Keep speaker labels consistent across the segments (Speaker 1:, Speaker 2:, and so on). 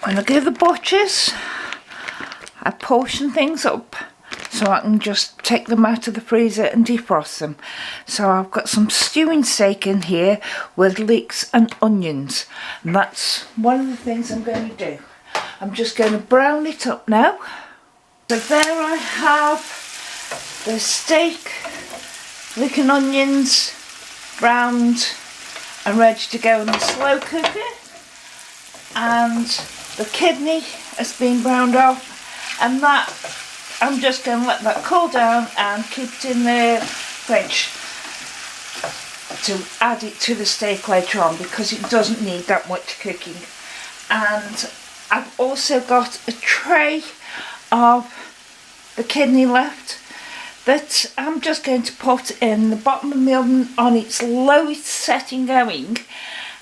Speaker 1: When I go to the butcher's, I portion things up so I can just take them out of the freezer and defrost them. So I've got some stewing steak in here with leeks and onions, and that's one of the things I'm going to do. I'm just going to brown it up now. So there I have the steak, leek and onions, browned and ready to go in the slow cooker, and the kidney has been browned off, and that I'm just going to let that cool down and keep it in the fridge to add it to the steak later on, because it doesn't need that much cooking. And I've also got a tray of the kidney left that I'm just going to put in the bottom of the oven on its lowest setting going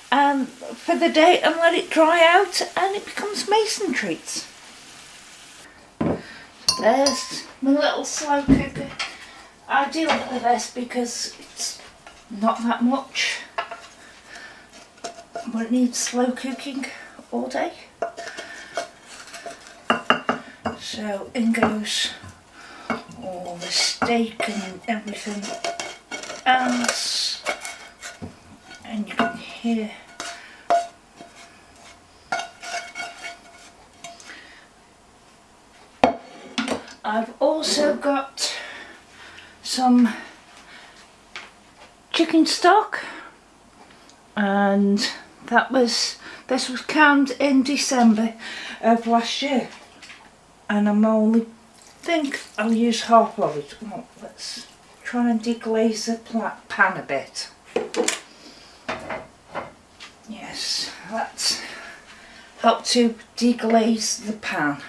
Speaker 1: for the day and let it dry out, and it becomes mason treats. There's my little slow cooker. I do like this because it's not that much, but it needs slow cooking all day. So in goes all the steak and everything else, and you can hear I've also got some chicken stock, and this was canned in December of last year, and I think I'll use half of it. Well, let's try and deglaze the pan a bit. Yes, that's helped to deglaze the pan.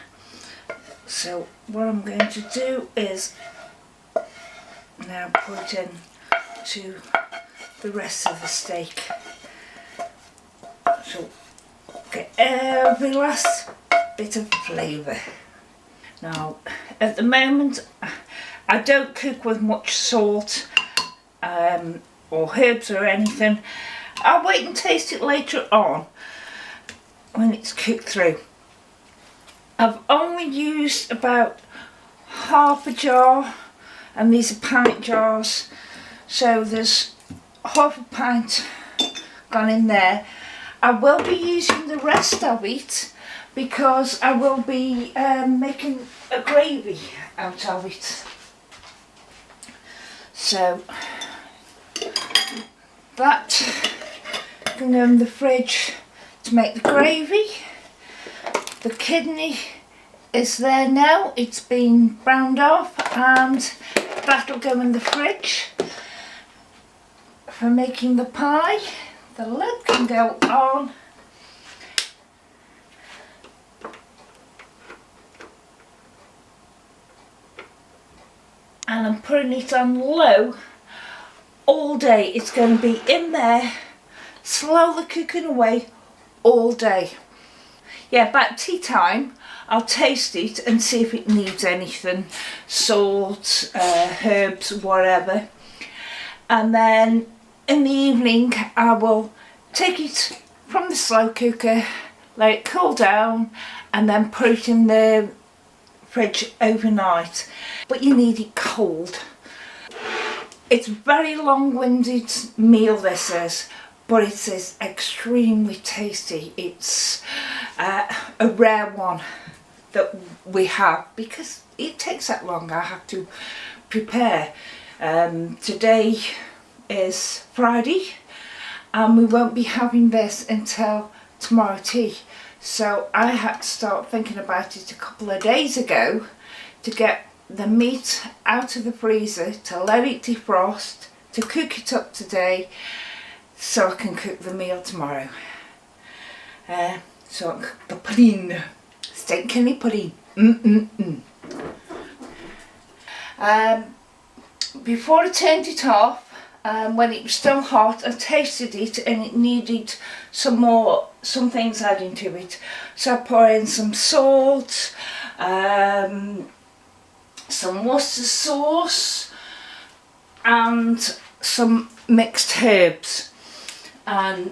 Speaker 1: So what I'm going to do is now put in to the rest of the steak. So get every last bit of flavour. Now at the moment I don't cook with much salt or herbs or anything. I'll wait and taste it later on when it's cooked through. I've only used about half a jar, and these are pint jars, so there's half a pint gone in there. I will be using the rest of it because I will be making a gravy out of it. So that can go in the fridge to make the gravy. The kidney is there now, it's been browned off, and that'll go in the fridge for making the pie. The lid can go on. And I'm putting it on low all day. It's going to be in there, slowly cooking away all day. Yeah, about tea time I'll taste it and see if it needs anything, salt, herbs, whatever. And then in the evening I will take it from the slow cooker, let it cool down, and then put it in the fridge overnight. But you need it cold. It's a very long-winded meal, this is, but it is extremely tasty. It's a rare one that we have because it takes that long. I have to prepare. Today is Friday and we won't be having this until tomorrow tea, so I had to start thinking about it a couple of days ago to get the meat out of the freezer, to let it defrost, to cook it up today so I can cook the meal tomorrow. So I can cook the pudding, steak kidney pudding. Before I turned it off, when it was still hot, I tasted it and it needed some things adding to it. So I put in some salt, some Worcester sauce and some mixed herbs, and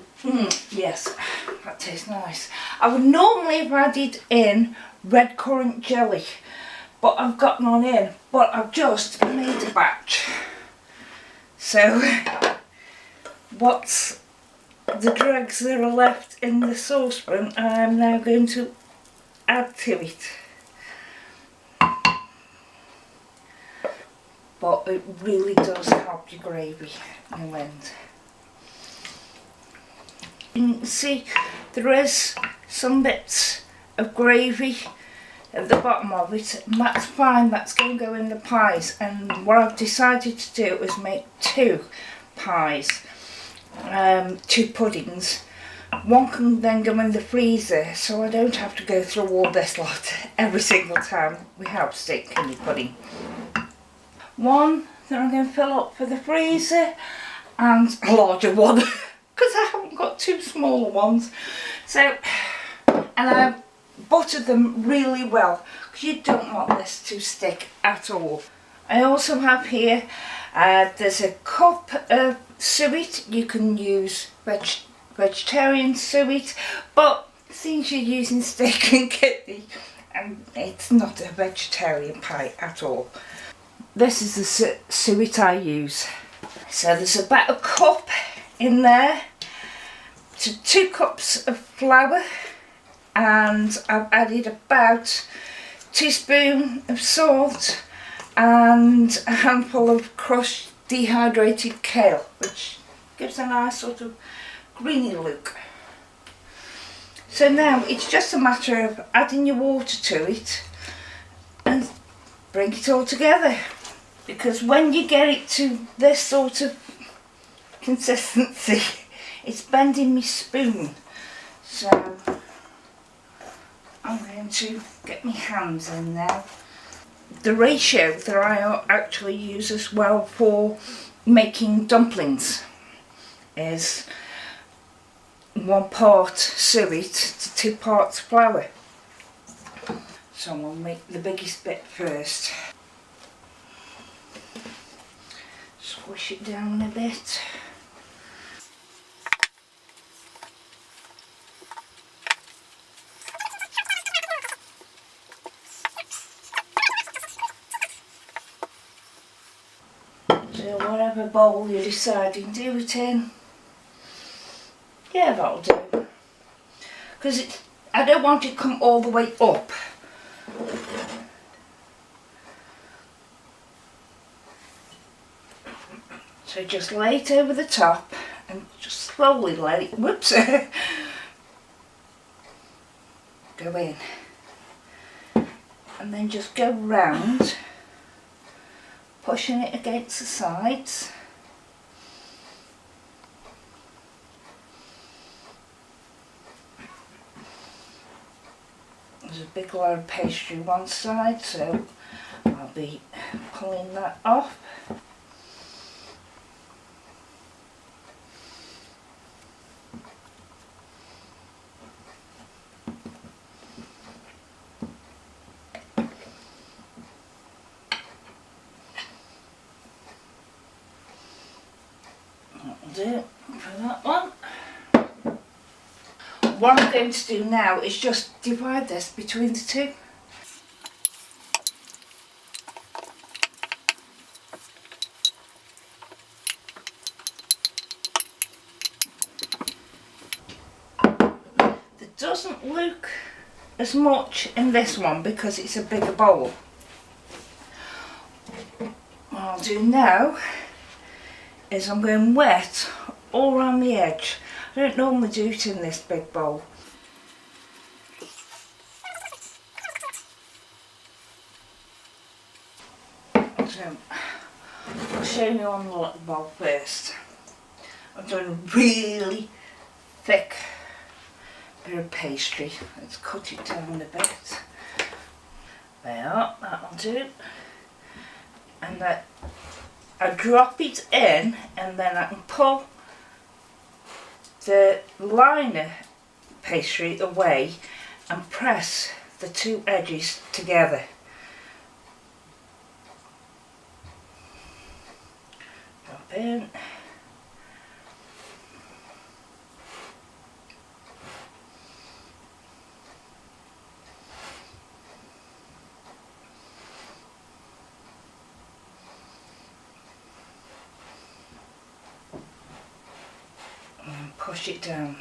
Speaker 1: Yes, that tastes nice. I would normally have added in red currant jelly, but I've got none in. But I've just made a batch. So, what's the dregs that are left in the saucepan, I'm now going to add to it. But it really does help your gravy in the end. You can see there is some bits of gravy at the bottom of it, and that's fine, that's going to go in the pies. And what I've decided to do is make 2 pies, 2 puddings. One can then go in the freezer, so I don't have to go through all this lot every single time we have steak kidney pudding. One that I'm going to fill up for the freezer, and a larger one because I haven't got 2 smaller ones. So, and I buttered them really well because you don't want this to stick at all. I also have here, there's a cup of suet. You can use vegetarian suet, but since you're using steak and kidney, it's not a vegetarian pie at all. This is the suet I use. So there's about a cup in there to 2 cups of flour, and I've added about a teaspoon of salt and a handful of crushed dehydrated kale, which gives a nice sort of greeny look. So now it's just a matter of adding your water to it and bring it all together, because when you get it to this sort of consistency, it's bending my spoon. So I'm going to get my hands in now. The ratio that I actually use as well for making dumplings is 1 part suet to 2 parts flour. So I'll make the biggest bit first. Squish it down a bit. So whatever bowl you're deciding to do it in, yeah, that'll do. Because I don't want it to come all the way up. So just lay it over the top and just slowly let it, whoops, go in. And then just go round, pushing it against the sides. There's a big load of pastry one side, so I'll be pulling that off. That'll do for that one. What I'm going to do now is just divide this between the 2. There doesn't look as much in this one because it's a bigger bowl. What I'll do now is I'm going wet all around the edge. I don't normally do it in this big bowl. So I'll show you on the little bowl first. I've done a really thick bit of pastry. Let's cut it down a bit. There, that'll do. And that I drop it in, and then I can pull the liner pastry away and press the 2 edges together. Drop in. push it down.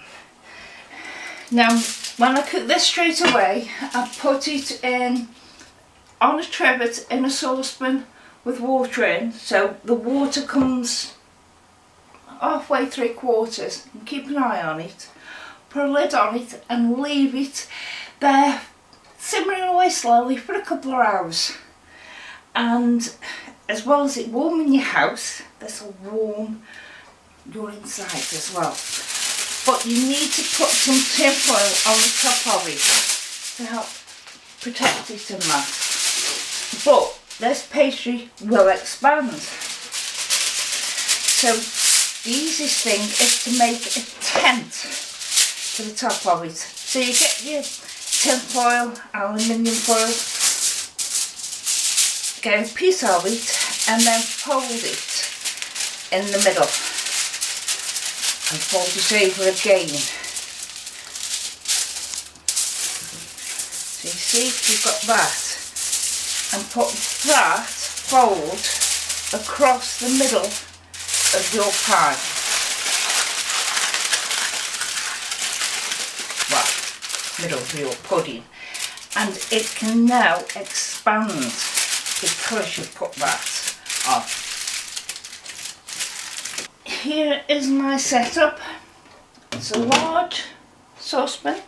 Speaker 1: Now when I cook this straight away, I put it in on a trivet in a saucepan with water in, so the water comes halfway, 3/4, and keep an eye on it. Put a lid on it and leave it there simmering away slowly for a couple of hours. And as well as it warming your house, this will warm your inside as well. But you need to put some tin foil on the top of it to help protect it and that. But this pastry will expand. So the easiest thing is to make a tent to the top of it. So you get your tin foil, aluminium foil, get a piece of it and then fold it in the middle and fold it over again. So you see, you've got that, and put that fold across the middle of your pie. Well, middle of your pudding, and it can now expand because you put that on. Here is my setup. It's a large saucepan.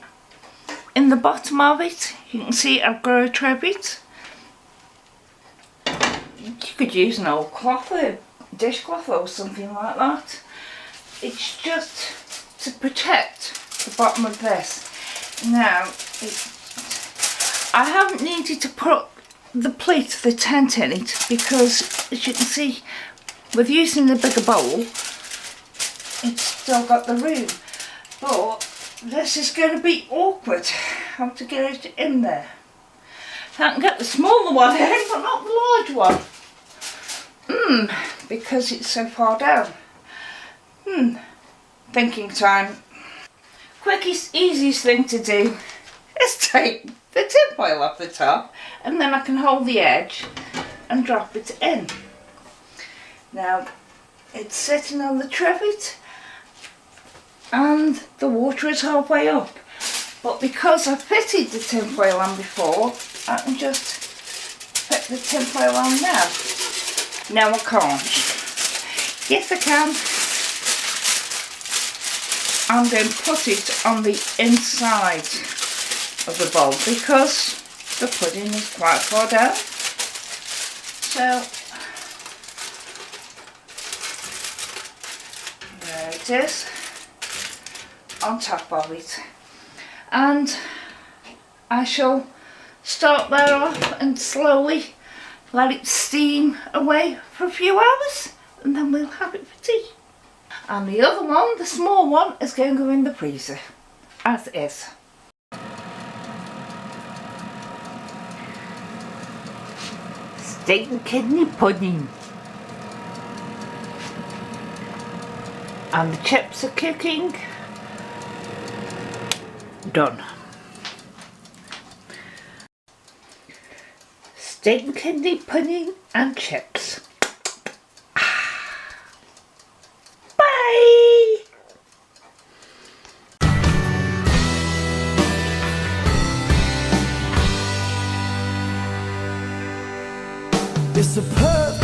Speaker 1: In the bottom of it, you can see I've got a trivet. You could use an old cloth, a dishcloth or something like that. It's just to protect the bottom of this. Now, I haven't needed to put the plate of the tent in it because, as you can see, with using the bigger bowl, it's still got the room. But this is going to be awkward, how to get it in there. I can get the smaller one in, but not the large one. Because it's so far down. Thinking time. Quickest, easiest thing to do is take the tin foil off the top, and then I can hold the edge and drop it in. Now it's sitting on the trivet and the water is halfway up, but because I fitted the tin foil on before, I can just fit the tin foil on now. No, I can't. Yes, I can. I'm going to put it on the inside of the bowl because the pudding is quite far down. So there it is, on top of it. And I shall start there off and slowly let it steam away for a few hours, and then we'll have it for tea. And the other one, the small one, is going to go in the freezer, as is. Steak and kidney pudding. And the chips are cooking. Done. Steak and kidney pudding and chips. Bye!
Speaker 2: It's a perfect